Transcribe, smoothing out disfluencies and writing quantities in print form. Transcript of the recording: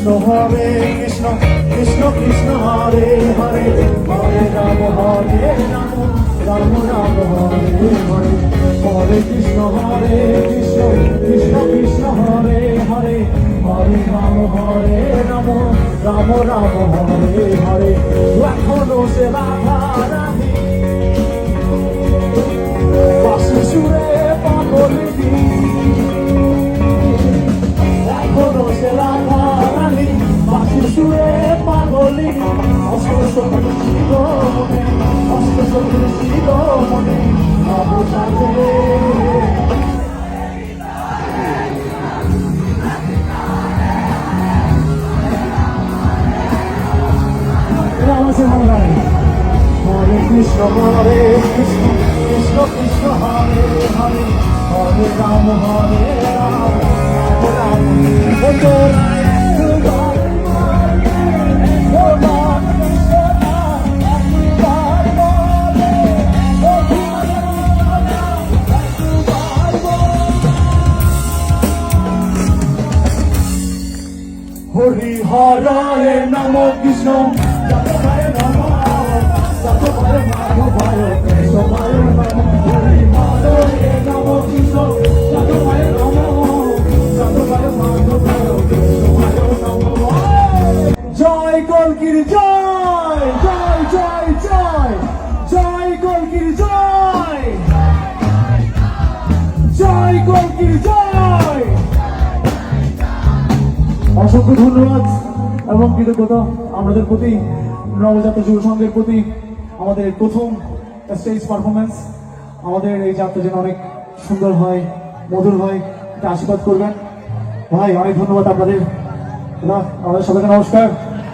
কৃষ্ণ হরে কৃষ্ণ কৃষ্ণ কৃষ্ণ হরে হরে হরে রাম রাম রাম হরে হরে হরে কৃষ্ণ কৃষ্ণ কৃষ্ণ হরে হরে হরে রাম রাম রাম হরে হরে এখনো সে রাধা রাধি বাসি সুরে পাগলিনী এখনো সে রাধা রানী বাসি সুরে পাগলিনী অষ্ট সখী শিব মনে আমার সাথে হরে কৃষ্ণ কৃষ্ণ কৃষ্ণ হরে হরে হরে রাম রাম রাম হরি হরে নম কৃষ্ণ হরে নম হরে মাধবায় কৃষ্ণায় নম হরি হরে নম কৃষ্ণ হরে নম হরে মাধবায় কৃষ্ণায় নম জয় কলকির জয় জয় জয় জয় জয় কলকির জয় জয় কলকির জয়। অসংখ্য ধন্যবাদ এবং কৃতজ্ঞতা আমাদের প্রতি নবজাত যুব সংঘের প্রতি। আমাদের প্রথম স্টেজ পারফরমেন্স, আমাদের এই যাত্রা যেন অনেক সুন্দর হয়, মধুর হয়, এটা আশীর্বাদ করবেন ভাই। অনেক ধন্যবাদ আপনাদের। আমাদের সবাইকে নমস্কার।